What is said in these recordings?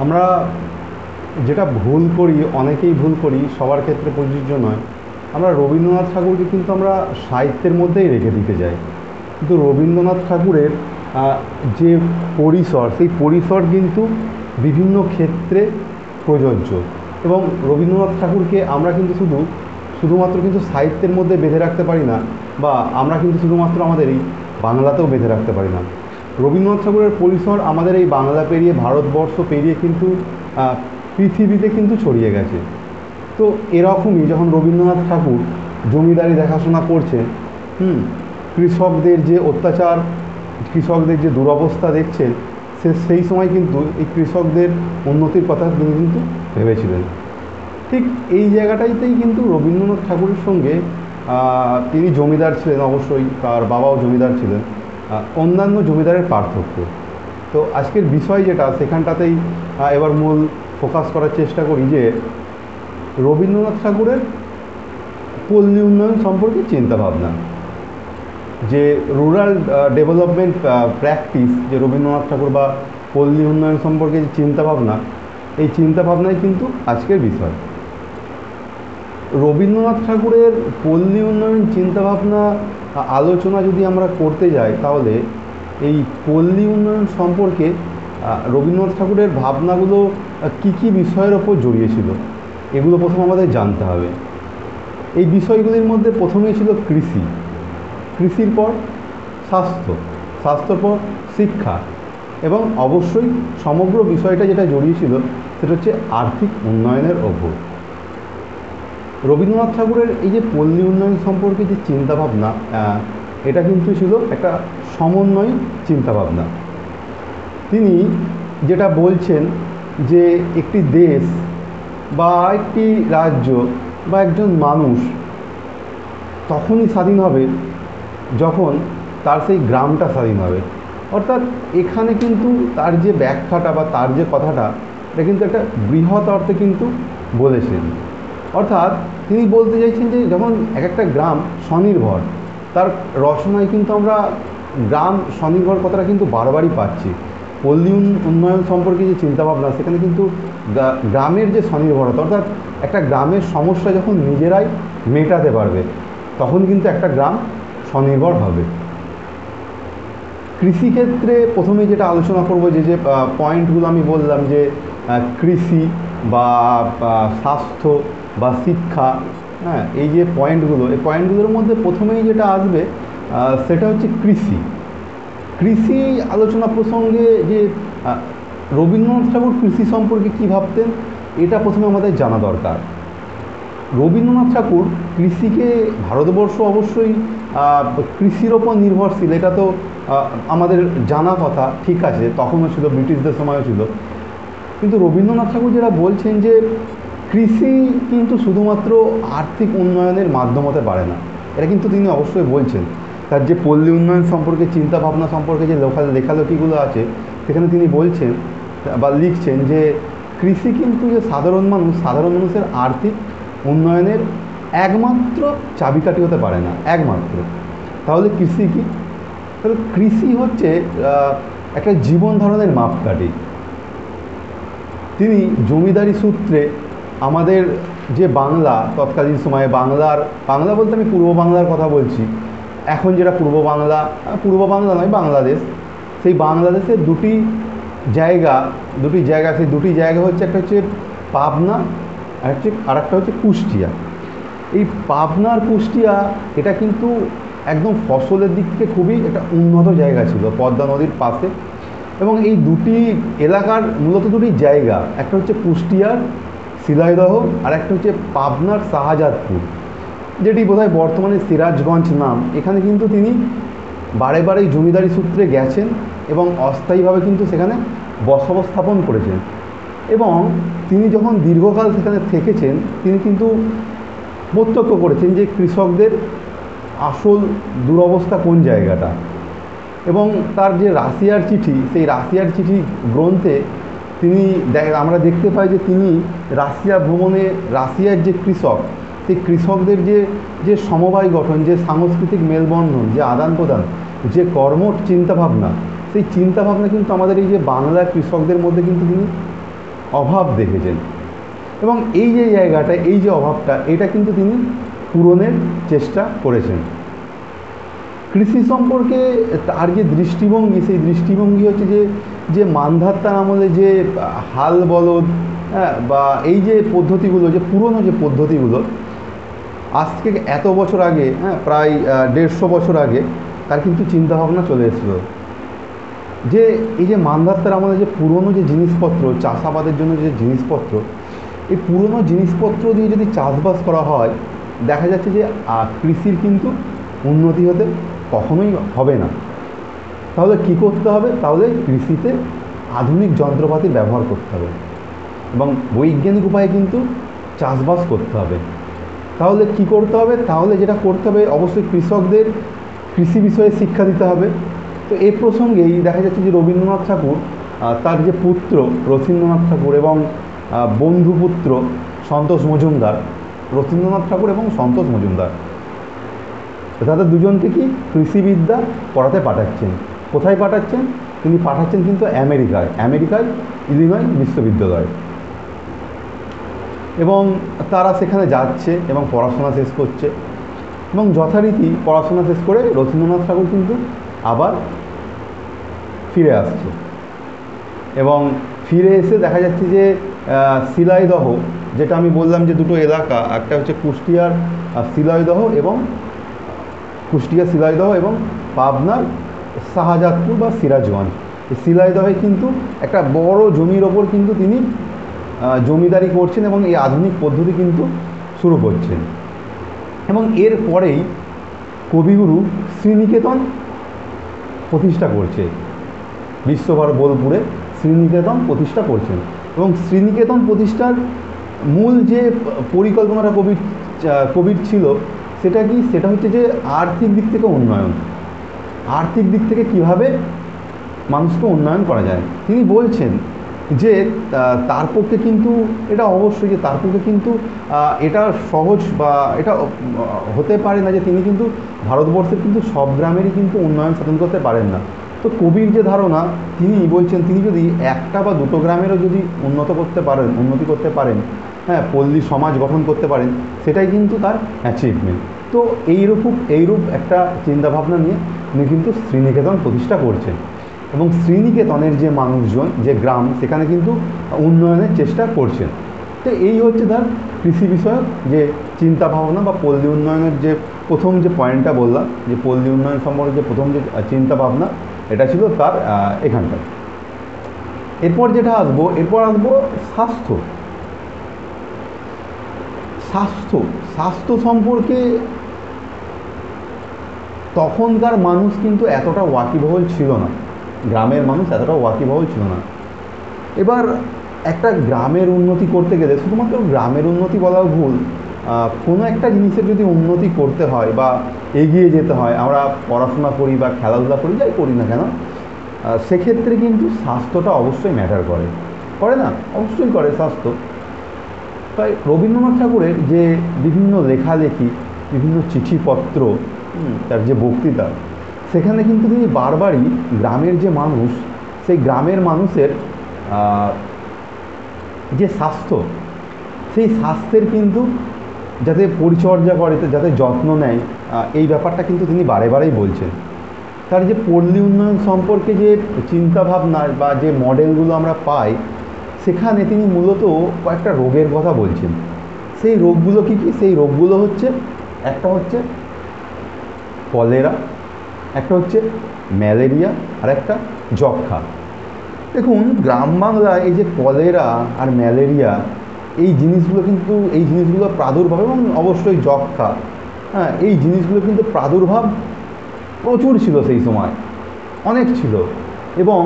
আমরা যেটা ভুল করি, অনেকেই ভুল করি, সবার ক্ষেত্রে প্রযোজ্য নয়। আমরা রবীন্দ্রনাথ ঠাকুরকে কিন্তু আমরা সাহিত্যের মধ্যেই রেখে দিতে যাই, কিন্তু রবীন্দ্রনাথ ঠাকুরের যে পরিসর, সেই পরিসর কিন্তু বিভিন্ন ক্ষেত্রে প্রযোজ্য। এবং রবীন্দ্রনাথ ঠাকুরকে আমরা কিন্তু শুধুমাত্র কিন্তু সাহিত্যের মধ্যে বেঁধে রাখতে পারি না, বা আমরা কিন্তু শুধুমাত্র আমাদের এই বাংলাতেও বেঁধে রাখতে পারি না। রবীন্দ্রনাথ ঠাকুরের পরিসর আমাদের এই বাংলা পেরিয়ে, ভারতবর্ষ পেরিয়ে কিন্তু পৃথিবীতে কিন্তু ছড়িয়ে গেছে। তো এরকমই যখন রবীন্দ্রনাথ ঠাকুর জমিদারি দেখাশোনা করছেন, কৃষকদের যে অত্যাচার, কৃষকদের যে দুরবস্থা দেখছেন, সেই সময় কিন্তু এই কৃষকদের উন্নতির কথা তিনি কিন্তু ভেবেছিলেন। ঠিক এই জায়গাটাইতেই কিন্তু রবীন্দ্রনাথ ঠাকুরের সঙ্গে, তিনি জমিদার ছিলেন অবশ্যই, তার বাবাও জমিদার ছিলেন, অন্যান্য জমিদারের পার্থক্য। তো আজকের বিষয় যেটা, সেখানটাতেই এবার মূল ফোকাস করার চেষ্টা করি যে রবীন্দ্রনাথ ঠাকুরের পল্লী উন্নয়ন সম্পর্কে চিন্তাভাবনা, যে রুরাল ডেভেলপমেন্ট প্র্যাকটিস, যে রবীন্দ্রনাথ ঠাকুর বা পল্লী উন্নয়ন সম্পর্কে যে চিন্তাভাবনা, এই চিন্তাভাবনাই কিন্তু আজকের বিষয়। রবীন্দ্রনাথ ঠাকুরের পল্লী উন্নয়ন চিন্তাভাবনা আলোচনা যদি আমরা করতে যাই, তাহলে এই পল্লী উন্নয়ন সম্পর্কে রবীন্দ্রনাথ ঠাকুরের ভাবনাগুলো কী কী বিষয়ের ওপর জড়িয়েছিল, এগুলো প্রথম আমাদের জানতে হবে। এই বিষয়গুলির মধ্যে প্রথমেই ছিল কৃষি, কৃষির পর স্বাস্থ্য, স্বাস্থ্যর পর শিক্ষা, এবং অবশ্যই সমগ্র বিষয়টা যেটা জড়িয়েছিল সেটা হচ্ছে আর্থিক উন্নয়নের ওপর। রবীন্দ্রনাথ ঠাকুরের এই যে পল্লী উন্নয়ন সম্পর্কে যে চিন্তাভাবনা, এটা কিন্তু ছিল একটা সমন্বয় চিন্তাভাবনা। তিনি যেটা বলছেন যে একটি দেশ বা একটি রাজ্য বা একজন মানুষ তখনই স্বাধীন হবে যখন তার সেই গ্রামটা স্বাধীন হবে। অর্থাৎ এখানে কিন্তু তার যে ব্যাখ্যাটা বা তার যে কথাটা, এটা কিন্তু একটা বৃহৎ অর্থে কিন্তু বলেছেন। অর্থাৎ তিনি বলতে চাইছেন যে যখন এক একটা গ্রাম স্বনির্ভর, তার রচনায় কিন্তু আমরা গ্রাম স্বনির্ভর কথাটা কিন্তু বারবারই পাচ্ছি। পল্লী উন্নয়ন সম্পর্কে যে চিন্তাভাবনা, সেখানে কিন্তু গ্রামের যে স্বনির্ভরতা, অর্থাৎ একটা গ্রামের সমস্যা যখন নিজেরাই মেটাতে পারবে, তখন কিন্তু একটা গ্রাম স্বনির্ভর হবে। কৃষিক্ষেত্রে প্রথমে যেটা আলোচনা করব, যে পয়েন্টগুলো আমি বললাম, যে কৃষি বা স্বাস্থ্য বা শিক্ষা, হ্যাঁ, এই যে পয়েন্টগুলো, এই পয়েন্টগুলোর মধ্যে প্রথমেই যেটা আসবে সেটা হচ্ছে কৃষি। কৃষি আলোচনা প্রসঙ্গে যে রবীন্দ্রনাথ ঠাকুর কৃষি সম্পর্কে কী ভাবতেন, এটা প্রথমে আমাদের জানা দরকার। রবীন্দ্রনাথ ঠাকুর কৃষিকে, ভারতবর্ষ অবশ্যই কৃষির ওপর নির্ভরশীল, এটা তো আমাদের জানা কথা, ঠিক আছে, তখনও ছিল, ব্রিটিশদের সময়ও ছিল। কিন্তু রবীন্দ্রনাথ ঠাকুর যেটা বলছেন যে কৃষি কিন্তু শুধুমাত্র আর্থিক উন্নয়নের মাধ্যম হতে পারে না, এটা কিন্তু তিনি অবশ্যই বলছেন। তার যে পল্লী উন্নয়ন সম্পর্কে চিন্তাভাবনা সম্পর্কে যে লেখালেখিগুলো আছে, সেখানে তিনি বলছেন বা লিখছেন যে কৃষি কিন্তু যে সাধারণ মানুষের আর্থিক উন্নয়নের একমাত্র চাবিকাঠি হতে পারে না, একমাত্র। তাহলে কৃষি কি? তাহলে কৃষি হচ্ছে একটা জীবন ধারণের মাপকাঠি। তিনি জমিদারি সূত্রে আমাদের যে বাংলা, তৎকালীন সময়ে বাংলা বলতে আমি পূর্ব বাংলার কথা বলছি, এখন যেটা পূর্ব বাংলা নয়, বাংলাদেশ, সেই বাংলাদেশের দুটি জায়গা, সেই দুটি জায়গা হচ্ছে, একটা হচ্ছে পাবনা, আর একটা হচ্ছে কুষ্টিয়া। এই পাবনার কুষ্টিয়া, এটা কিন্তু একদম ফসলের দিক থেকে খুবই একটা উন্নত জায়গা ছিল, পদ্মা নদীর পাশে। এবং এই দুটি এলাকার মূলত দুটি জায়গা, একটা হচ্ছে কুষ্টিয়ার শিলাইদহ, আর একটা হচ্ছে পাবনার শাহজাদপুর, যেটি বোধহয় বর্তমানে সিরাজগঞ্জ নাম। এখানে কিন্তু তিনি বারে বারেই জমিদারি সূত্রে গেছেন এবং অস্থায়ীভাবে কিন্তু সেখানে বসবাস স্থাপন করেছেন। এবং তিনি যখন দীর্ঘকাল সেখানে থেকেছেন, তিনি কিন্তু প্রত্যক্ষ করেছেন যে কৃষকদের আসল দুরবস্থা কোন জায়গাটা। এবং তার যে রাশিয়ার চিঠি, সেই রাশিয়ার চিঠি গ্রন্থে আমরা দেখতে পাই যে তিনি রাশিয়া ভ্রমণে, রাশিয়ার যে কৃষক, সেই কৃষকদের যে সমবায় গঠন, যে সাংস্কৃতিক মেলবন্ধন, যে আদান প্রদান, যে কর্মঠ চিন্তাভাবনা, সেই চিন্তাভাবনা কিন্তু আমাদের এই যে বাংলার কৃষকদের মধ্যে কিন্তু তিনি অভাব দেখেছেন, এবং এই যে জায়গাটা, এই যে অভাবটা, এটা কিন্তু তিনি পূরণের চেষ্টা করেছেন। কৃষি সম্পর্কে তার যে দৃষ্টিভঙ্গি, সেই দৃষ্টিভঙ্গি হচ্ছে যে মান্ধাতার আমলে যে হাল বলদ, হ্যাঁ, বা এই যে পদ্ধতিগুলো, যে পুরনো যে পদ্ধতিগুলো, আজ থেকে এত বছর আগে, হ্যাঁ, প্রায় 150 বছর আগে তার কিন্তু চিন্তাভাবনা চলে এসেছিল যে এই যে মান্ধাতার আমলে যে পুরনো যে জিনিসপত্র, চাষাবাদের জন্য যে জিনিসপত্র, এই পুরনো জিনিসপত্র দিয়ে যদি চাষবাস করা হয়, দেখা যাচ্ছে যে কৃষির কিন্তু উন্নতি হতে কখনোই হবে না। তাহলে কি করতে হবে? তাহলে কৃষিতে আধুনিক যন্ত্রপাতির ব্যবহার করতে হবে এবং বৈজ্ঞানিক উপায়ে কিন্তু চাষবাস করতে হবে। তাহলে কি করতে হবে? তাহলে যেটা করতে হবে, অবশ্যই কৃষকদের কৃষি বিষয়ে শিক্ষা দিতে হবে। তো এই প্রসঙ্গেই দেখা যাচ্ছে যে রবীন্দ্রনাথ ঠাকুর তার যে পুত্র রথীন্দ্রনাথ ঠাকুর এবং বন্ধুপুত্র সন্তোষ মজুমদার, রথীন্দ্রনাথ ঠাকুর এবং সন্তোষ মজুমদার, তাদের দুজনকে কৃষিবিদ্যা পড়াতে পাঠাচ্ছেন। কোথায় পাঠাচ্ছেন? তিনি পাঠাচ্ছেন কিন্তু আমেরিকায় ইলিনয় বিশ্ববিদ্যালয়, এবং তারা সেখানে যাচ্ছে এবং পড়াশোনা শেষ করছে, এবং যথারীতি পড়াশোনা শেষ করে রথীন্দ্রনাথ ঠাকুর কিন্তু আবার ফিরে আসছে, এবং ফিরে এসে দেখা যাচ্ছে যে শিলাইদহ, যেটা আমি বললাম যে দুটো এলাকা, একটা হচ্ছে কুষ্টিয়ার শিলাইদহ এবং পাবনার শাহজাদপুর বা সিরাজগঞ্জ। এই শিলাইদহে কিন্তু একটা বড় জমির ওপর কিন্তু তিনি জমিদারি করছেন এবং এই আধুনিক পদ্ধতি কিন্তু শুরু করছেন। এবং এর পরেই কবিগুরু শ্রীনিকেতন প্রতিষ্ঠা করছে, বিশ্বভারতী বোলপুরে শ্রীনিকেতন প্রতিষ্ঠা করছেন। এবং শ্রীনিকেতন প্রতিষ্ঠার মূল যে পরিকল্পনাটা কবির ছিল, সেটা হচ্ছে যে আর্থিক দিক থেকে উন্নয়ন, আর্থিক দিক থেকে কীভাবে মানুষকে উন্নয়ন করা যায়। তিনি বলছেন যে তার পক্ষে কিন্তু এটা অবশ্যই যে তার পক্ষে কিন্তু এটা সহজ বা এটা হতে পারে না যে তিনি কিন্তু ভারতবর্ষের কিন্তু সব গ্রামেরই কিন্তু উন্নয়ন সাধন করতে পারেন না। তো কবির যে ধারণা, তিনি বলছেন তিনি যদি একটা বা দুটো গ্রামেরও যদি উন্নতি করতে পারেন, হ্যাঁ, পল্লী সমাজ গঠন করতে পারেন, সেটাই কিন্তু তার অ্যাচিভমেন্ট। তো এইরূপ একটা চিন্তাভাবনা নিয়ে উনি কিন্তু শ্রীনিকেতন প্রতিষ্ঠা করছেন, এবং শ্রীনিকেতনের যে মানুষজন, যে গ্রাম, সেখানে কিন্তু উন্নয়নের চেষ্টা করছেন। তো এই হচ্ছে তার কৃষি বিষয়ক যে চিন্তাভাবনা বা পল্লী উন্নয়নের যে প্রথম যে পয়েন্টটা বললাম, যে পল্লী উন্নয়ন সম্পর্কে যে প্রথম যে চিন্তাভাবনা, এটা ছিল তার এখানটায়। এরপর আসবো স্বাস্থ্য সম্পর্কে তখনকার মানুষ কিন্তু এতটা ওয়াকিবহল ছিল না, গ্রামের মানুষ এতটা ওয়াকিবহল ছিল না। এবার একটা গ্রামের উন্নতি করতে গেলে, শুধুমাত্র গ্রামের উন্নতি বলা ভুল, কোনো একটা জিনিসের যদি উন্নতি করতে হয় বা এগিয়ে যেতে হয়, আমরা পড়াশোনা করি বা খেলাধুলা করি, যাই করি না কেন, সেক্ষেত্রে কিন্তু স্বাস্থ্যটা অবশ্যই ম্যাটার করে না? অবশ্যই করে স্বাস্থ্য। তাই রবীন্দ্রনাথ ঠাকুরের যে বিভিন্ন লেখালেখি, বিভিন্ন চিঠিপত্র, তার যে বক্তৃতা, সেখানে কিন্তু তিনি বারবারই গ্রামের যে মানুষ, সেই গ্রামের মানুষের যে স্বাস্থ্য, সেই স্বাস্থ্যের কিন্তু যাতে পরিচর্যা করে, যাতে যত্ন নেয়, এই ব্যাপারটা কিন্তু তিনি বারেই বলছেন। তার যে পল্লী উন্নয়ন সম্পর্কে যে চিন্তাভাবনা বা যে মডেলগুলো আমরা পাই, সেখানে তিনি মূলত কয়েকটা রোগের কথা বলছেন। সেই রোগগুলো কী? সেই রোগগুলো হচ্ছে, একটা হচ্ছে কলেরা, একটা হচ্ছে ম্যালেরিয়া, আর একটা যক্ষ্মা। দেখুন, গ্রাম বাংলায় এই যে কলেরা আর ম্যালেরিয়া, এই জিনিসগুলোর প্রাদুর্ভাব, এবং অবশ্যই যক্ষ্মা, হ্যাঁ, এই জিনিসগুলো কিন্তু প্রাদুর্ভাব প্রচুর ছিল সেই সময়, অনেক ছিল। এবং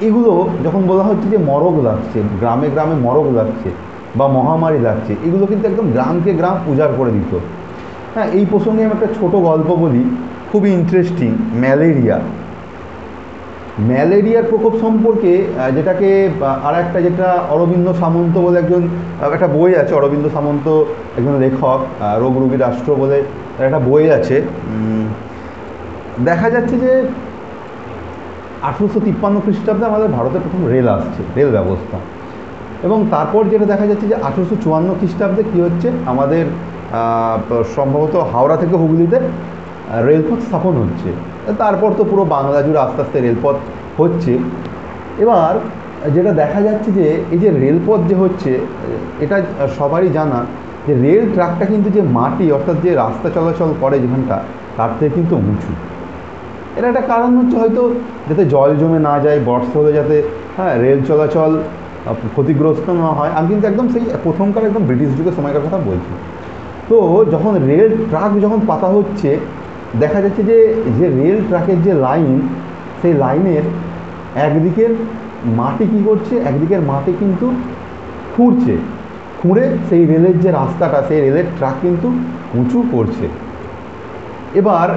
এগুলো যখন বলা হচ্ছে যে মরগ লাগছে, গ্রামে গ্রামে মরগ লাগছে বা মহামারী লাগছে, এগুলো কিন্তু একদম গ্রামকে গ্রাম উজাড় করে দিত। হ্যাঁ, এই প্রসঙ্গে আমি একটা ছোটো গল্প বলি, খুবই ইন্টারেস্টিং। ম্যালেরিয়ার প্রকোপ সম্পর্কে, যেটাকে যেটা অরবিন্দ সামন্ত বলে একটা বই আছে, অরবিন্দ সামন্ত একজন লেখক, রোগ রোগী রাষ্ট্র বলে একটা বই আছে। দেখা যাচ্ছে যে 1853 খ্রিস্টাব্দে আমাদের ভারতে প্রথম রেল ব্যবস্থা। এবং তারপর যেটা দেখা যাচ্ছে যে 1854 খ্রিস্টাব্দে কী হচ্ছে, আমাদের সম্ভবত হাওড়া থেকে হুগলিতে রেলপথ স্থাপন হচ্ছে। তারপর তো পুরো বাংলা জুড়ে আস্তে আস্তে রেলপথ হচ্ছে। এবার যেটা দেখা যাচ্ছে যে এই যে রেলপথ যে হচ্ছে, এটা সবারই জানা যে রেল ট্র্যাকটা কিন্তু যে মাটি অর্থাৎ যে রাস্তা চলাচল করে যেখানটা, তার থেকে কিন্তু উঁচু। এর একটা কারণ হচ্ছে হয়তো যাতে জল জমে না যায়, বর্ষা হলে যাতে রেল চলাচল ক্ষতিগ্রস্ত না হয়। আমি কিন্তু একদম সেই প্রথমকার একদম ব্রিটিশ যুগের সময়কার কথা বলছি। তো যখন রেল ট্র্যাক যখন পাতা হচ্ছে, দেখা যাচ্ছে যে যে রেল ট্র্যাকের যে লাইন, সেই লাইনের একদিকের মাটি কী করছে, একদিকের মাটি কিন্তু খুঁড়ছে, খুঁড়ে সেই রেলের যে রাস্তাটা, সেই রেলের ট্র্যাক কিন্তু উঁচু করছে। এবার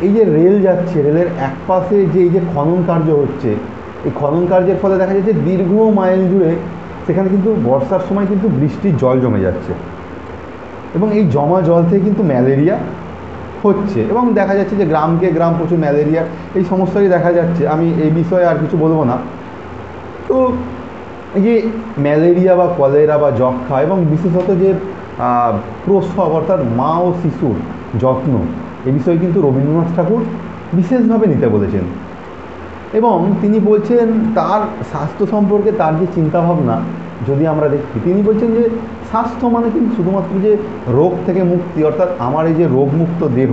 এই যে রেল যাচ্ছে, রেলের এক পাশে যে এই যে খনন কার্য হচ্ছে, এই খনন কার্যের ফলে দেখা যাচ্ছে দীর্ঘ মাইল জুড়ে সেখানে কিন্তু বর্ষার সময় কিন্তু বৃষ্টির জল জমে যাচ্ছে, এবং এই জমা জল থেকে কিন্তু ম্যালেরিয়া হচ্ছে, এবং দেখা যাচ্ছে যে গ্রামকে গ্রাম প্রচুর ম্যালেরিয়া এই সমস্যাই দেখা যাচ্ছে। আমি এই বিষয়ে আর কিছু বলবো না। তো এই যে ম্যালেরিয়া বা কলেরা বা যক্ষ্মা এবং বিশেষত যে প্রসব অর্থাৎ মা ও শিশুর যত্ন, এ বিষয়ে কিন্তু রবীন্দ্রনাথ ঠাকুর বিশেষভাবে নিতে বলেছেন। এবং তিনি বলছেন তার স্বাস্থ্য সম্পর্কে তার যে চিন্তাভাবনা যদি আমরা দেখি, তিনি বলছেন যে স্বাস্থ্য মানে কিন্তু শুধুমাত্র যে রোগ থেকে মুক্তি, অর্থাৎ আমার এই যে রোগমুক্ত দেহ,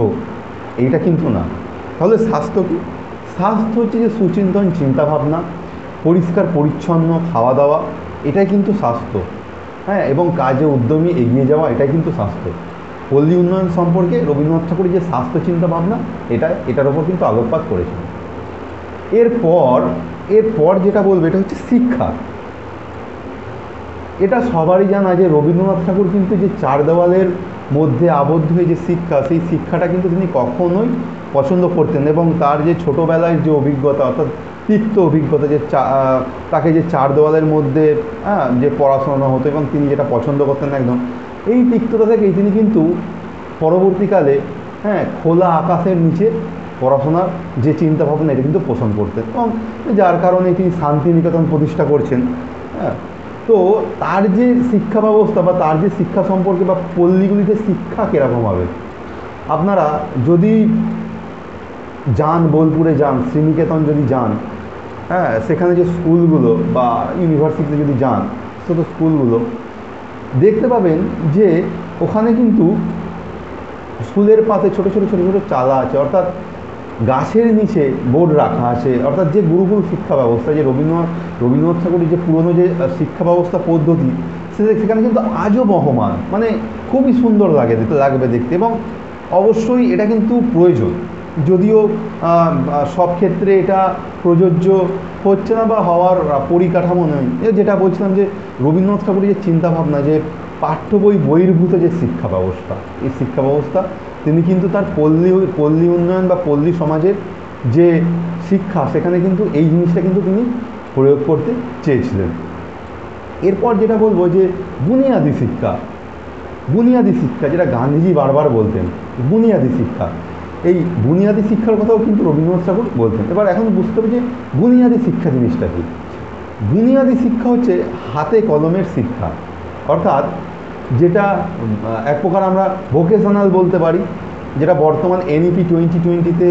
এইটা কিন্তু না। তাহলে স্বাস্থ্য কী? স্বাস্থ্য হচ্ছে যে সুচিন্তন চিন্তাভাবনা, পরিষ্কার পরিচ্ছন্ন খাওয়া দাওয়া, এটাই কিন্তু স্বাস্থ্য। এবং কাজে উদ্যমী এগিয়ে যাওয়া, এটাই কিন্তু স্বাস্থ্য। পল্লী উন্নয়ন সম্পর্কে রবীন্দ্রনাথ ঠাকুরের যে স্বাস্থ্য চিন্তা ভাবনা, এটার ওপর কিন্তু আলোকপাত করেছেন। এরপর যেটা বলবে এটা হচ্ছে শিক্ষা। এটা সবারই জানা যে রবীন্দ্রনাথ ঠাকুর কিন্তু যে চার দেওয়ালের মধ্যে আবদ্ধ হয়ে যে শিক্ষা, সেই শিক্ষাটা কিন্তু তিনি কখনোই পছন্দ করতেন। এবং তার যে ছোটোবেলায় যে অভিজ্ঞতা, অর্থাৎ তিক্ত অভিজ্ঞতা, যে তাকে যে চার দেওয়ালের মধ্যে যে পড়াশোনা হতো এবং তিনি যেটা পছন্দ করতেন একদম, এই তিক্ততা থেকেই তিনি কিন্তু পরবর্তীকালে খোলা আকাশের নিচে পড়াশোনার যে চিন্তাভাবনা, এটা কিন্তু পোষণ করতেন, এবং যার কারণে তিনি শান্তিনিকেতন প্রতিষ্ঠা করছেন। তো তার যে শিক্ষা ব্যবস্থা বা তার যে শিক্ষা সম্পর্কে বা পল্লীগুলিতে শিক্ষা কীরকম হবে, আপনারা যদি যান, বোলপুরে যান, শ্রীনিকেতন যদি যান, সেখানে যে স্কুলগুলো বা ইউনিভার্সিটিতে যদি যান, ছোটো স্কুলগুলো দেখতে পাবেন যে ওখানে কিন্তু স্কুলের পাশে ছোটো ছোটো ছোটো ছোটো চালা আছে, অর্থাৎ গাছের নিচে বোর্ড রাখা আছে। অর্থাৎ যে গুরুকুল শিক্ষা ব্যবস্থা, যে রবীন্দ্রনাথ ঠাকুরের যে পুরনো যে শিক্ষা ব্যবস্থা পদ্ধতি, সেখানে কিন্তু আজও বহমান, মানে খুবই সুন্দর লাগবে দেখতে। এবং অবশ্যই এটা কিন্তু প্রয়োজন, যদিও সব ক্ষেত্রে এটা প্রযোজ্য হচ্ছে না বা হওয়ার পরিকাঠামো নেই। যেটা বলছিলাম যে রবীন্দ্রনাথ ঠাকুরের যে চিন্তাভাবনা, যে পাঠ্য বই বহির্ভূত যে শিক্ষা ব্যবস্থা, এই শিক্ষা ব্যবস্থা তিনি কিন্তু তার পল্লী উন্নয়ন বা পল্লী সমাজের যে শিক্ষা, সেখানে কিন্তু এই জিনিসটা কিন্তু তিনি প্রয়োগ করতে চেয়েছিলেন। এরপর যেটা বলবো যে বুনিয়াদি শিক্ষা, যেটা গান্ধীজি বারবার বলতেন, বুনিয়াদি শিক্ষা, এই বুনিয়াদি শিক্ষার কথাও কিন্তু রবীন্দ্রনাথ ঠাকুর বলতেন। এবার এখন বুঝতে হবে যে বুনিয়াদি শিক্ষা জিনিসটা কী। বুনিয়াদি শিক্ষা হচ্ছে হাতে কলমের শিক্ষা, অর্থাৎ যেটা এক প্রকার আমরা ভোকেশনাল বলতে পারি, যেটা বর্তমান NEP 2020-তে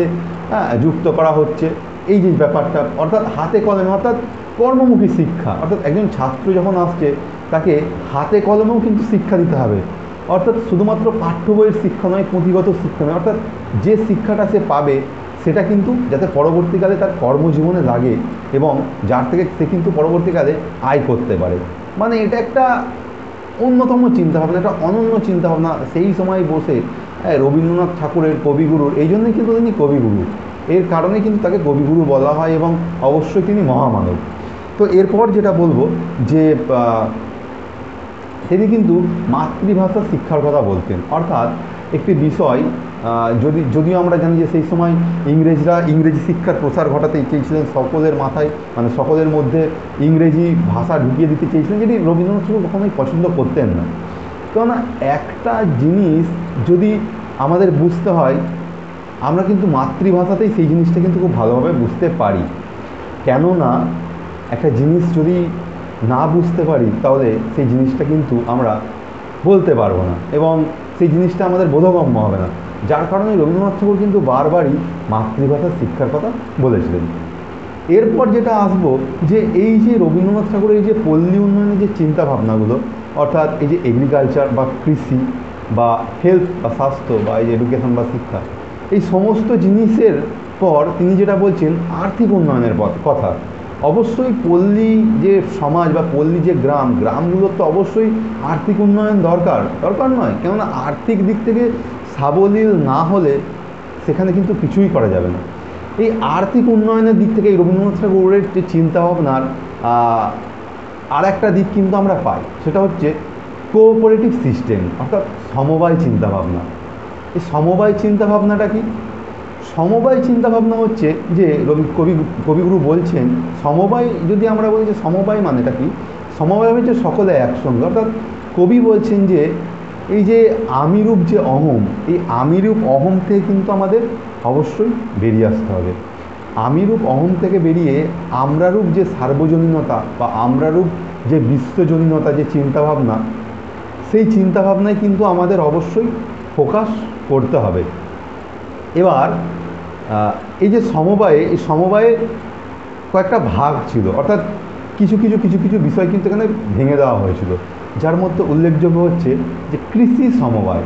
যুক্ত করা হচ্ছে। এই যে ব্যাপারটা, অর্থাৎ হাতে কলমে, অর্থাৎ কর্মমুখী শিক্ষা, অর্থাৎ একজন ছাত্র যখন আসছে তাকে হাতে কলমেও কিন্তু শিক্ষা দিতে হবে। অর্থাৎ শুধুমাত্র পাঠ্য বইয়ের শিক্ষা নয়, পুঁথিগত শিক্ষা নয়, অর্থাৎ যে শিক্ষাটা সে পাবে সেটা কিন্তু যাতে পরবর্তীকালে তার কর্মজীবনে লাগে এবং যার থেকে সে কিন্তু পরবর্তীকালে আয় করতে পারে। মানে এটা একটা অন্যতম চিন্তাভাবনা, একটা অনন্য চিন্তাভাবনা সেই সময় বসে রবীন্দ্রনাথ ঠাকুরের, কবিগুরুর। এই জন্যই কিন্তু তিনি কবিগুরু, এর কারণে কিন্তু তাকে কবিগুরু বলা হয়, এবং অবশ্যই তিনি মহামানব। তো এরপর যেটা বলবো যে তিনি কিন্তু মাতৃভাষা শিক্ষার কথা বলতেন। অর্থাৎ একটি বিষয়, যদিও আমরা জানি যে সেই সময় ইংরেজরা ইংরেজি শিক্ষার প্রসার ঘটাতে চেয়েছিলেন, সকলের মাথায়, মানে সকলের মধ্যে ইংরেজি ভাষা ঢুকিয়ে দিতে চেয়েছিলেন, যেটি রবীন্দ্রনাথ ঠাকুর কখনোই পছন্দ করতেন না। কেননা একটা জিনিস যদি আমাদের বুঝতে হয়, আমরা কিন্তু মাতৃভাষাতেই সেই জিনিসটা কিন্তু খুব ভালোভাবে বুঝতে পারি। কেননা একটা জিনিস যদি না বুঝতে পারি তাহলে সেই জিনিসটা কিন্তু আমরা বলতে পারবো না এবং সেই জিনিসটা আমাদের বোধগম্য হবে না। যার কারণে রবীন্দ্রনাথ ঠাকুর কিন্তু বারবারই মাতৃভাষার শিক্ষার কথা বলেছিলেন। এরপর যেটা আসবো যে এই যে রবীন্দ্রনাথ ঠাকুরের এই যে পল্লী উন্নয়নের যে চিন্তাভাবনাগুলো, অর্থাৎ এই যে এগ্রিকালচার বা কৃষি বা হেলথ বা স্বাস্থ্য বা এই যে এডুকেশন বা শিক্ষা, এই সমস্ত জিনিসের পর তিনি যেটা বলছেন আর্থিক উন্নয়নের কথা। অবশ্যই পল্লী যে সমাজ বা পল্লী যে গ্রামগুলোর তো অবশ্যই আর্থিক উন্নয়ন দরকার নয়, কেননা আর্থিক দিক থেকে সাবলীল না হলে সেখানে কিন্তু কিছুই করা যাবে না। এই আর্থিক উন্নয়নের দিক থেকে এই রবীন্দ্রনাথ ঠাকুরের যে চিন্তাভাবনার আর একটা দিক কিন্তু আমরা পাই, সেটা হচ্ছে কোঅপারেটিভ সিস্টেম, অর্থাৎ সমবায় চিন্তাভাবনা। এই সমবায় চিন্তাভাবনাটা কি? সমবায় চিন্তাভাবনা হচ্ছে যে কবিগুরু বলছেন সমবায়, যদি আমরা বলি যে সমবায় মানেটা কি, সমবায় হচ্ছে সকলে একসঙ্গে। অর্থাৎ কবি বলছেন যে এই যে আমিরূপ যে অহম, এই আমিরূপ অহম থেকে কিন্তু আমাদের অবশ্যই বেরিয়ে আসতে হবে। আমিরূপ অহম থেকে বেরিয়ে আমরারূপ যে সার্বজনীনতা বা আমরারূপ যে বিশ্বজনীনতা যে চিন্তাভাবনা, সেই চিন্তাভাবনায় কিন্তু আমাদের অবশ্যই ফোকাস করতে হবে। এবার এই যে এই সমবায়ে কয়েকটা ভাগ ছিল, অর্থাৎ কিছু বিষয় কিন্তু এখানে ভেঙে দেওয়া হয়েছিল, যার মধ্যে উল্লেখযোগ্য হচ্ছে যে কৃষি সমবায়,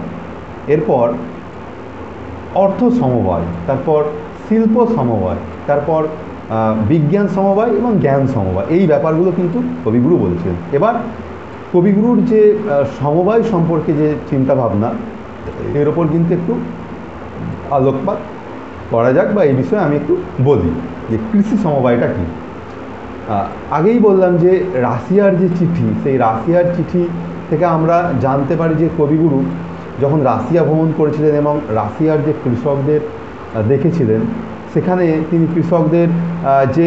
এরপর অর্থ সমবায়, তারপর শিল্প সমবায়, তারপর বিজ্ঞান সমবায় এবং জ্ঞান সমবায়। এই ব্যাপারগুলো কিন্তু কবিগুরু বলছেন। এবার কবিগুরুর যে সমবায় সম্পর্কে যে চিন্তাভাবনা, এর ওপর কিন্তু একটু আলোকপাত করা যাক, বা এই বিষয়ে আমি একটু বলি যে কৃষি সমবায়টা কী। আগেই বললাম যে রাশিয়ার যে চিঠি, সেই রাশিয়ার চিঠি থেকে আমরা জানতে পারি যে কবিগুরু যখন রাশিয়া ভ্রমণ করেছিলেন এবং রাশিয়ার যে কৃষকদের দেখেছিলেন, সেখানে তিনি কৃষকদের যে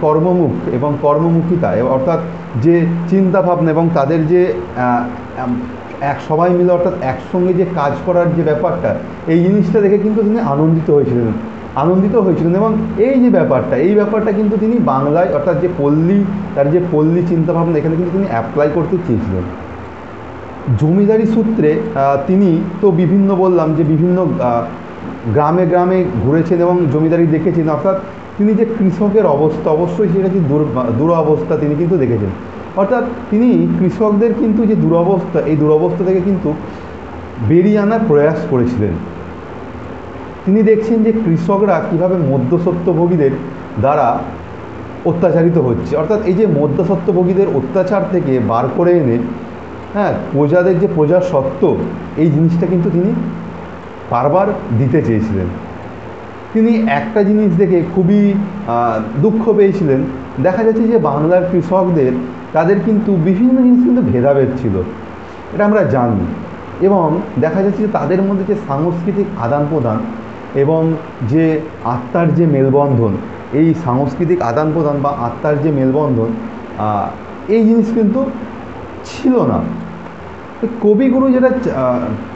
কর্মমুখ এবং কর্মমুখিতা, অর্থাৎ যে চিন্তাভাবনা এবং তাদের যে সবাই মিলে অর্থাৎ একসঙ্গে যে কাজ করার যে ব্যাপারটা, এই জিনিসটা দেখে কিন্তু তিনি আনন্দিত হয়েছিলেন এবং এই ব্যাপারটা কিন্তু তিনি বাংলায়, অর্থাৎ যে তার যে পল্লী চিন্তাভাবনা, এখানে কিন্তু তিনি অ্যাপ্লাই করতে চেয়েছিলেন। জমিদারি সূত্রে তিনি তো বিভিন্ন গ্রামে ঘুরেছেন এবং জমিদারি দেখেছেন, অর্থাৎ তিনি যে কৃষকের অবস্থা, অবশ্যই সেটা যে দুরবস্থা তিনি কিন্তু দেখেছেন। অর্থাৎ তিনি কৃষকদের কিন্তু যে দুরবস্থা, এই দুরবস্থা থেকে কিন্তু বেরিয়ে আনার প্রয়াস করেছিলেন। তিনি দেখছেন যে কৃষকরা কীভাবে মধ্যস্বত্বভোগীদের দ্বারা অত্যাচারিত হচ্ছে, অর্থাৎ এই যে মধ্যস্বত্বভোগীদের অত্যাচার থেকে বার করে এনে প্রজাদের যে প্রজাস্বত্ব, এই জিনিসটা কিন্তু তিনি বারবার দিতে চেয়েছিলেন। তিনি একটা জিনিস দেখে খুবই দুঃখ পেয়েছিলেন। দেখা যাচ্ছে যে বাংলার কৃষকদের তাদের কিন্তু বিভিন্ন জিনিস কিন্তু ভেদাভেদ ছিল, এটা আমরা জানি, এবং দেখা যাচ্ছে যে তাদের মধ্যে যে সাংস্কৃতিক আদান প্রদান এবং যে আত্মার যে মেলবন্ধন, এই সাংস্কৃতিক আদান প্রদান বা আত্মার যে মেলবন্ধন, এই জিনিস কিন্তু ছিল না। কবিগুরু যেটা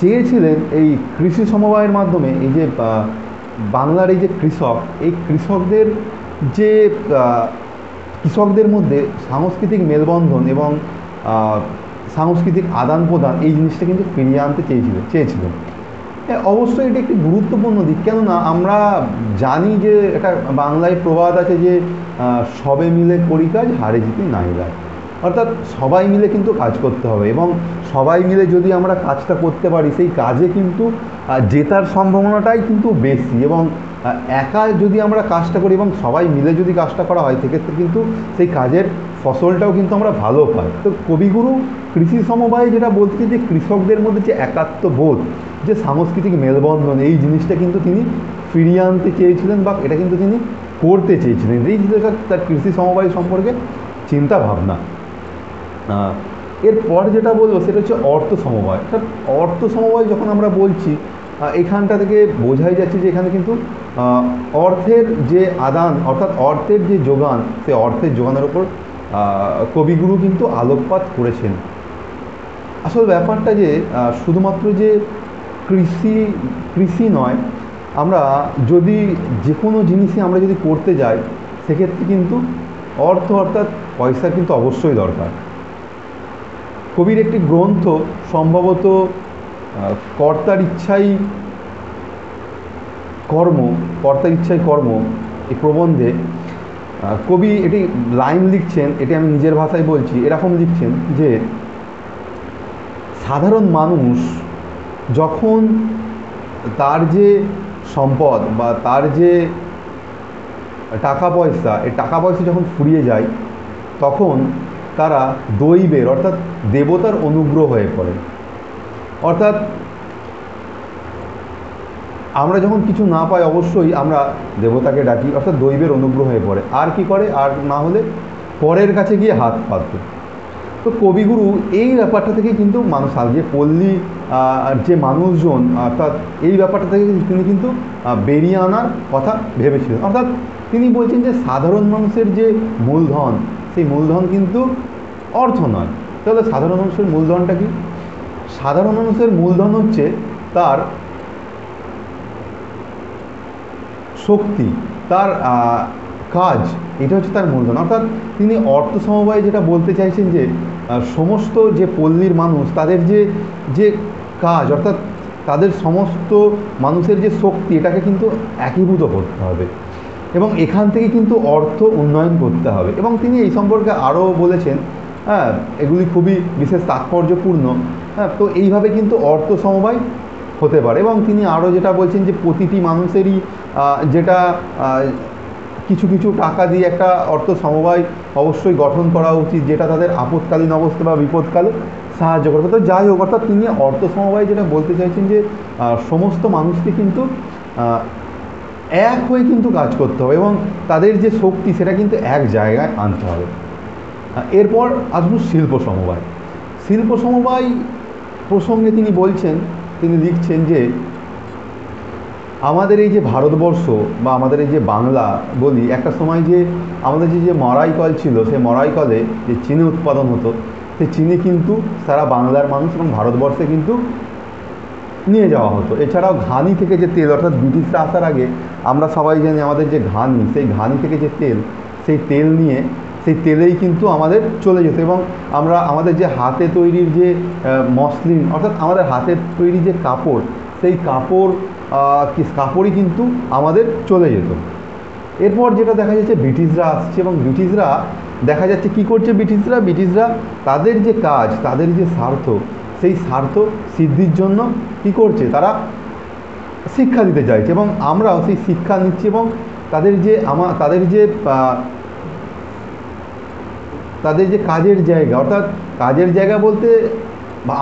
চেয়েছিলেন এই কৃষি সমবায়ের মাধ্যমে, এই যে বাংলার এই যে এই কৃষকদের মধ্যে সাংস্কৃতিক মেলবন্ধন এবং সাংস্কৃতিক আদান প্রদান, এই জিনিসটা কিন্তু ফিরিয়ে আনতে চেয়েছিলেন। অবশ্যই এটা একটি গুরুত্বপূর্ণ দিক, কেননা আমরা জানি যে এটা বাংলায় প্রবাদ আছে যে সবে মিলে করি কাজ, হারে জিতে নাই রায়। অর্থাৎ সবাই মিলে কিন্তু কাজ করতে হবে, এবং সবাই মিলে যদি আমরা কাজটা করতে পারি, সেই কাজে কিন্তু জেতার সম্ভাবনাটাই কিন্তু বেশি। এবং একা যদি আমরা কাজটা করি এবং সবাই মিলে যদি কাজটা করা হয়, সেক্ষেত্রে কিন্তু সেই কাজের ফসলটাও কিন্তু আমরা ভালো পাই। তো কবিগুরু কৃষি সমবায়ে যেটা বলছে যে কৃষকদের মধ্যে যে একাত্মবোধ, যে সাংস্কৃতিক মেলবন্ধন, এই জিনিসটা কিন্তু তিনি ফিরিয়ে আনতে চেয়েছিলেন, বা এটা কিন্তু তিনি করতে চেয়েছিলেন। এই জিনিসটা তার কৃষি সমবায় সম্পর্কে চিন্তা ভাবনা। এরপর যেটা বলবো সেটা হচ্ছে অর্থ সমবায়। অর্থ সমবায় যখন আমরা বলছি, এখানটা থেকে বোঝাই যাচ্ছে যে এখানে কিন্তু অর্থের যে আদান, অর্থাৎ অর্থের যে যোগান, সেই অর্থের যোগানের উপর কবিগুরু কিন্তু আলোকপাত করেছেন। আসল ব্যাপারটা যে শুধুমাত্র যে কৃষি নয়, আমরা যদি যে কোনো জিনিসই আমরা যদি করতে যাই, সেক্ষেত্রে কিন্তু অর্থ অর্থাৎ পয়সা কিন্তু অবশ্যই দরকার। কবির একটি গ্রন্থ সম্ভবত কর্তার ইচ্ছাই কর্ম এই প্রবন্ধে কবি এটি লাইন লিখছেন, এটি আমি নিজের ভাষায় বলছি, এরকম লিখছেন যে সাধারণ মানুষ যখন তার যে সম্পদ বা তার যে টাকা পয়সা, এই টাকা পয়সা যখন ফুরিয়ে যায় তখন তারা দৈবের অর্থাৎ দেবতার অনুগ্রহ হয়ে পড়ে। অর্থাৎ আমরা যখন কিছু না পাই অবশ্যই আমরা দেবতাকে ডাকি, অর্থাৎ দৈবের অনুগ্রহ হয়ে পড়ে। আর কি করে, আর না হলে পরের কাছে গিয়ে হাত পাতবে। তো কবিগুরু এই ব্যাপারটা থেকে কিন্তু মানুষ আজকে পল্লী যে মানুষজন, অর্থাৎ এই ব্যাপারটা থেকে তিনি কিন্তু বেরিয়ে আনার কথা ভেবেছিলেন। অর্থাৎ তিনি বলছেন যে সাধারণ মানুষের যে মূলধন, সেই মূলধন কিন্তু অর্থ নয়। তাহলে সাধারণ মানুষের মূলধনটা কি? সাধারণ মানুষের মূলধন হচ্ছে তার শক্তি, তার কাজ, এটা হচ্ছে তার মূলধন। অর্থাৎ তিনি অর্থ সমবায় যেটা বলতে চাইছেন যে সমস্ত যে পল্লীর মানুষ তাদের যে কাজ, অর্থাৎ তাদের সমস্ত মানুষের যে শক্তি, এটাকে কিন্তু একীভূত করতে হবে এবং এখান থেকে কিন্তু অর্থ উন্নয়ন করতে হবে। এবং তিনি এই সম্পর্কে আরও বলেছেন, হ্যাঁ, এগুলি খুবই বিশেষ তাৎপর্যপূর্ণ। হ্যাঁ, তো এইভাবে কিন্তু অর্থ সমবায় হতে পারে। এবং তিনি আরও যেটা বলছেন যে প্রতিটি মানুষেরই যেটা কিছু কিছু টাকা দিয়ে একটা অর্থ সমবায় অবশ্যই গঠন করা উচিত, যেটা তাদের আপৎকালীন অবস্থা বা বিপদকালে সাহায্য করবে। তো যাই হোক, অর্থাৎ তিনি অর্থ সমবায় যেটা বলতে চাইছেন যে সমস্ত মানুষকে কিন্তু এক হয়ে কিন্তু কাজ করতে হবে এবং তাদের যে শক্তি সেটা কিন্তু এক জায়গায় আনতে হবে। এরপর আসবো শিল্প সমবায়। শিল্প সমবায় প্রসঙ্গে তিনি বলছেন, তিনি লিখছেন যে আমাদের এই যে ভারতবর্ষ বা আমাদের এই যে বাংলা বলি, একটা সময় যে আমাদের যে মরাইকল ছিল, সেই মরাইকলে যে চিনি উৎপাদন হতো, সেই চিনি কিন্তু সারা বাংলার মানুষ এবং ভারতবর্ষে কিন্তু নিয়ে যাওয়া হতো। এছাড়াও ঘানি থেকে যে তেল, অর্থাৎ ব্রিটিশরা আসার আগে আমরা সবাই জানি আমাদের যে ঘানি, সেই ঘানি থেকে যে তেল, সেই তেল নিয়ে সেই তেলেই কিন্তু আমাদের চলে যেত এবং আমরা আমাদের যে হাতে তৈরির যে মসলিন, অর্থাৎ আমাদের হাতের তৈরি যে কাপড়, সেই কাপড়ই কিন্তু আমাদের চলে যেত। এরপর যেটা দেখা যাচ্ছে ব্রিটিশরা আসছে এবং ব্রিটিশরা দেখা যাচ্ছে কি করছে, ব্রিটিশরা তাদের যে কাজ, তাদের যে স্বার্থ, সেই স্বার্থ সিদ্ধির জন্য কি করছে, তারা শিক্ষা দিতে চাইছে এবং আমরাও সেই শিক্ষা নিচ্ছি এবং তাদের যে কাজের জায়গা, অর্থাৎ কাজের জায়গা বলতে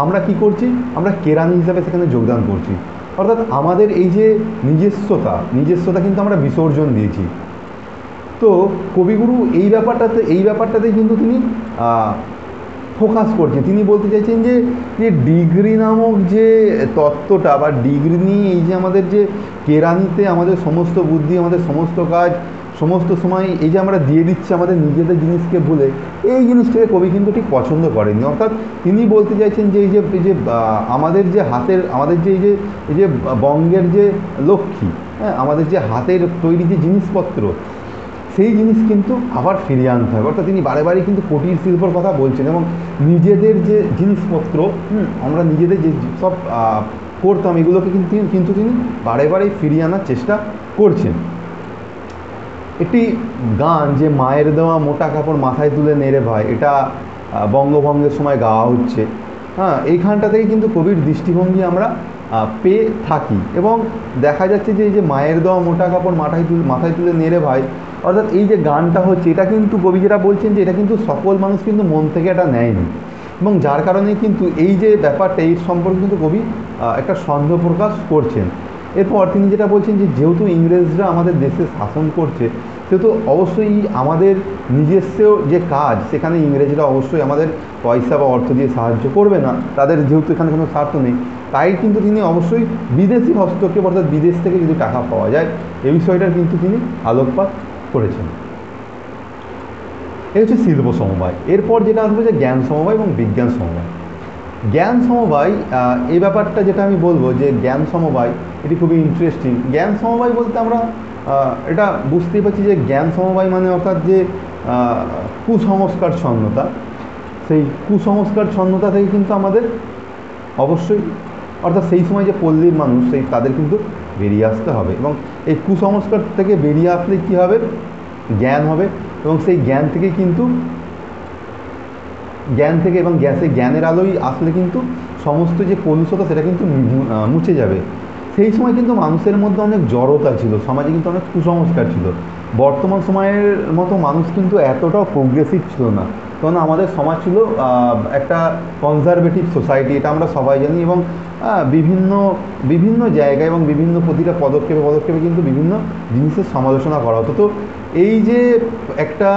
আমরা কি করছি, আমরা কেরানি হিসাবে সেখানে যোগদান করছি। অর্থাৎ আমাদের এই যে নিজস্বতা কিন্তু আমরা বিসর্জন দিয়েছি। তো কবিগুরু এই ব্যাপারটাতে কিন্তু তিনি ফোকাস করছেন। তিনি বলতে চাইছেন যে ডিগ্রি নামক যে তত্ত্বটা বা ডিগ্রি নিয়ে এই যে আমাদের যে কেরানিতে আমাদের সমস্ত বুদ্ধি, আমাদের সমস্ত কাজ, সমস্ত সময় এই যে আমরা দিয়ে দিচ্ছি আমাদের নিজেদের জিনিসকে ভুলে, এই জিনিসটাকে কবি কিন্তু ঠিক পছন্দ করেননি। অর্থাৎ তিনি বলতে চাইছেন যে এই যে আমাদের যে হাতের, আমাদের যে এই যে বঙ্গের যে লক্ষ্মী, হ্যাঁ, আমাদের যে হাতের তৈরি যে জিনিসপত্র, সেই জিনিস কিন্তু আবার ফিরিয়ে আনতে হবে। অর্থাৎ তিনি বারে বারে কিন্তু কুটির শিল্পর কথা বলছেন এবং নিজেদের যে জিনিসপত্র আমরা নিজেদের যে সব করতাম, এগুলোকে কিন্তু তিনি বারে বারে ফিরিয়ে আনার চেষ্টা করছেন। একটি গান যে মায়ের দেওয়া মোটা কাপড় মাথায় তুলে নেড়ে ভাই, এটা বঙ্গভঙ্গের সময় গাওয়া হচ্ছে। হ্যাঁ, এইখানটা থেকে কিন্তু কবির দৃষ্টিভঙ্গি আমরা পেয়ে থাকি এবং দেখা যাচ্ছে যে এই যে মায়ের দেওয়া মোটা কাপড় মাথায় তুলে নেড়ে ভাই, অর্থাৎ এই যে গানটা হচ্ছে, এটা কিন্তু কবি যেটা বলছেন যে এটা কিন্তু সকল মানুষ কিন্তু মন থেকে এটা নেয়নি এবং যার কারণে কিন্তু এই যে ব্যাপারটা, এই সম্পর্কে কিন্তু কবি একটা সন্দেহ প্রকাশ করছেন। এরপর তিনি যেটা বলছেন যে যেহেতু ইংরেজরা আমাদের দেশে শাসন করছে, সেহেতু অবশ্যই আমাদের নিজস্ব যে কাজ, সেখানে ইংরেজরা অবশ্যই আমাদের পয়সা বা অর্থ দিয়ে সাহায্য করবে না, তাদের যেহেতু এখানে কোনো স্বার্থ নেই। তাই কিন্তু তিনি অবশ্যই বিদেশি হস্তক্ষেপ, অর্থাৎ বিদেশ থেকে যদি টাকা পাওয়া যায়, এই বিষয়টার কিন্তু তিনি আলোকপাত করেছেন। এই হচ্ছে শিল্প সমবায়। এরপর যেটা আসবে যে জ্ঞান সমবায় এবং বিজ্ঞান সমবায়। জ্ঞান সমবায়, এই ব্যাপারটা যেটা আমি বলবো যে জ্ঞান সমবায় এটি খুবই ইন্টারেস্টিং। জ্ঞান সমবায় বলতে আমরা এটা বুঝতেই পারছি যে জ্ঞান সমবায় মানে অর্থাৎ যে কুসংস্কার ছন্নতা, সেই কুসংস্কার ছন্নতা থেকে কিন্তু আমাদের অবশ্যই, অর্থাৎ সেই সময় যে পল্লীর মানুষ সেই তাদের কিন্তু বেরিয়ে আসতে হবে, এবং এই কুসংস্কার থেকে বেরিয়ে আসলে কী হবে, জ্ঞান হবে, এবং সেই জ্ঞান থেকে কিন্তু এবং সেই জ্ঞানের আলোয় আসলে কিন্তু সমস্ত যে কলুষতা সেটা কিন্তু মুছে যাবে। সেই সময় কিন্তু মানুষের মধ্যে অনেক জড়তা ছিল, সমাজে কিন্তু অনেক কুসংস্কার ছিল। বর্তমান সময়ের মতো মানুষ কিন্তু এতটাও প্রোগ্রেসিভ ছিল না, কারণ আমাদের সমাজ ছিল একটা কনজারভেটিভ সোসাইটি, এটা আমরা সবাই জানি, এবং বিভিন্ন বিভিন্ন জায়গায় এবং বিভিন্ন প্রতিটা পদক্ষেপে কিন্তু বিভিন্ন জিনিসের সমালোচনা করা হতো। তো এই যে একটা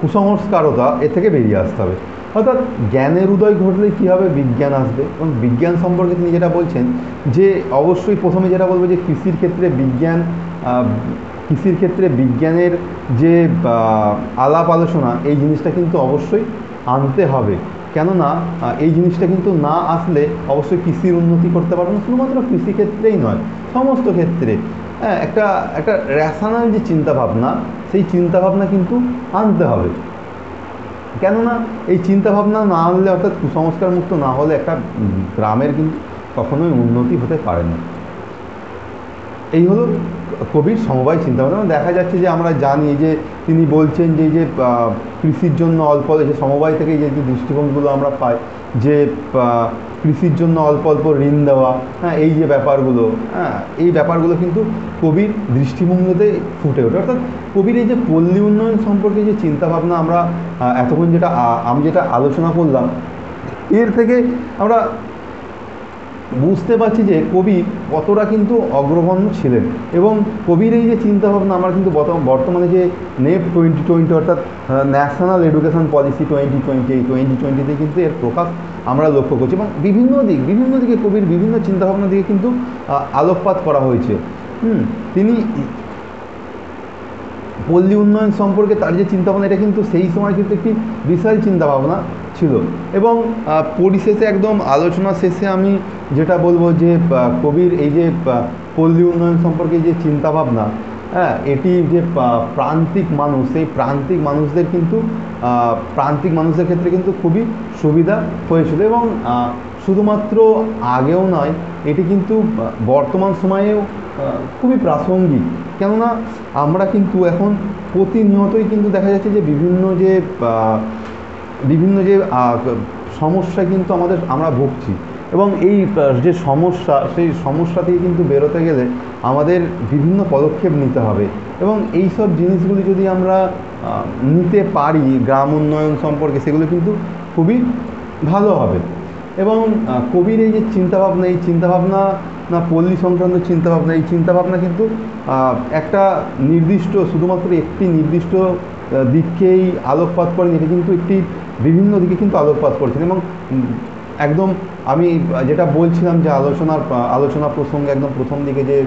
কুসংস্কারতা, এ থেকে বেরিয়ে আসতে হবে। অর্থাৎ জ্ঞানের উদয় ঘটলে কী হবে, বিজ্ঞান আসবে, এবং বিজ্ঞান সম্পর্কে তিনি যেটা বলছেন যে অবশ্যই প্রথমে যেটা বলবো যে কৃষির ক্ষেত্রে বিজ্ঞানের যে আলাপ আলোচনা, এই জিনিসটা কিন্তু অবশ্যই আনতে হবে। কেননা এই জিনিসটা কিন্তু না আসলে অবশ্যই কৃষির উন্নতি করতে পারবে না, শুধুমাত্র কৃষিক্ষেত্রেই নয়, সমস্ত ক্ষেত্রে। হ্যাঁ, একটা র্যাশনাল যে চিন্তাভাবনা, সেই চিন্তাভাবনা কিন্তু আনতে হবে। কেননা এই চিন্তাভাবনা না আনলে, অর্থাৎ কুসংস্কার মুক্ত না হলে একটা গ্রামের কিন্তু কখনোই উন্নতি হতে পারে না। এই হলো কবির সমবায় চিন্তাভাবনা। দেখা যাচ্ছে যে আমরা জানি যে তিনি বলছেন যে এই যে কৃষির জন্য অল্প যে সমবায় থেকে যে দৃষ্টিভঙ্গিগুলো আমরা পাই, যে কৃষির জন্য অল্প অল্প ঋণ দেওয়া, হ্যাঁ, এই যে ব্যাপারগুলো, হ্যাঁ, এই ব্যাপারগুলো কিন্তু কবির দৃষ্টিভঙ্গিতে ফুটে ওঠে। অর্থাৎ কবির এই যে পল্লী উন্নয়ন সম্পর্কে যে চিন্তাভাবনা আমরা এতক্ষণ আমি যেটা আলোচনা করলাম, এর থেকে আমরা বুঝতে পারছি যে কবি কতটা কিন্তু অগ্রগণ্য ছিলেন, এবং কবির এই যে চিন্তাভাবনা আমরা কিন্তু বর্তমানে যে নেপ 2020, অর্থাৎ ন্যাশনাল এডুকেশন পলিসি 2020 কিন্তু এর প্রকাশ আমরা লক্ষ্য করছি, এবং বিভিন্ন দিকে কবির বিভিন্ন চিন্তাভাবনা দিকে কিন্তু আলোকপাত করা হয়েছে। তিনি পল্লী উন্নয়ন সম্পর্কে তার যে চিন্তাভাবনা, এটা কিন্তু সেই সময় কিন্তু একটি বিশাল চিন্তাভাবনা ছিল। এবং পরিশেষে একদম আলোচনা শেষে আমি যেটা বলবো যে কবির এই যে পল্লী উন্নয়ন সম্পর্কে যে চিন্তাভাবনা, হ্যাঁ, এটি যে প্রান্তিক মানুষ, সেই প্রান্তিক মানুষদের ক্ষেত্রে কিন্তু খুবই সুবিধা হয়েছিল, এবং শুধুমাত্র আগেও নয়, এটি কিন্তু বর্তমান সময়েও খুবই প্রাসঙ্গিক। কেননা আমরা কিন্তু এখন প্রতিনিয়তই কিন্তু দেখা যাচ্ছে যে বিভিন্ন যে সমস্যা কিন্তু আমরা ভুগছি, এবং এই যে সমস্যা, সেই সমস্যা থেকে কিন্তু বেরোতে গেলে আমাদের বিভিন্ন পদক্ষেপ নিতে হবে, এবং এই সব জিনিসগুলি যদি আমরা নিতে পারি গ্রাম উন্নয়ন সম্পর্কে, সেগুলো কিন্তু খুবই ভালো হবে। এবং কবির এই যে চিন্তাভাবনা, এই চিন্তাভাবনা পল্লী সংক্রান্ত চিন্তাভাবনা, এই চিন্তাভাবনা কিন্তু একটা শুধুমাত্র একটি নির্দিষ্ট দিককেই আলোকপাত করেন, এটা কিন্তু বিভিন্ন দিকে কিন্তু আলোকপাত করছেন। এবং একদম আমি যেটা বলছিলাম যে আলোচনা প্রসঙ্গে একদম প্রথম দিকে যে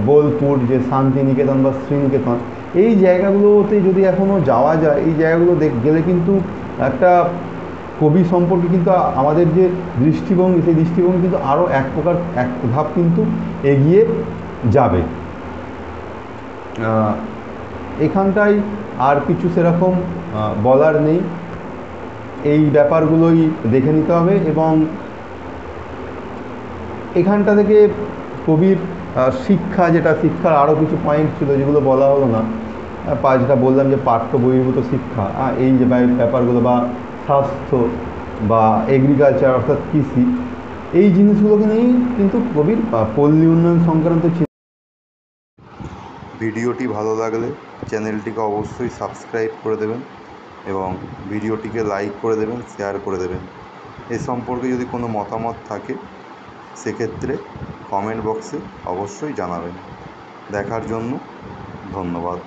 বোলপুর, যে শান্তিনিকেতন বা শ্রীনিকেতন, এই জায়গাগুলোতে যদি এখনও যাওয়া যায়, এই জায়গাগুলো গেলে কিন্তু একটা কবি সম্পর্কে কিন্তু আমাদের যে দৃষ্টিভঙ্গি, সেই দৃষ্টিভঙ্গি কিন্তু আরও এক ধাপ কিন্তু এগিয়ে যাবে। এখানটায় আর কিছু সেরকম বলার নেই, এই ব্যাপারগুলোই দেখে নিতে হবে। এবং এখানটা থেকে কবির শিক্ষার আরও কিছু পয়েন্ট ছিল যেগুলো বলা হলো না, যেটা বললাম যে পাঠ্য বহির্ভূত শিক্ষা, এই যে ব্যাপারগুলো, বা স্বাস্থ্য বা এগ্রিকালচার অর্থাৎ কৃষি, এই জিনিসগুলোকে নিয়েই কিন্তু কবির পল্লী উন্নয়ন সংক্রান্ত ছিল। ভিডিওটি ভালো লাগলে চ্যানেলটিকে অবশ্যই সাবস্ক্রাইব করে দেবেন, এবং ভিডিওটিকে লাইক করে দেবেন, শেয়ার করে দেবেন। এ সম্পর্কে যদি কোনো মতামত থাকে সেক্ষেত্রে কমেন্ট বক্সে অবশ্যই জানাবেন। দেখার জন্য ধন্যবাদ।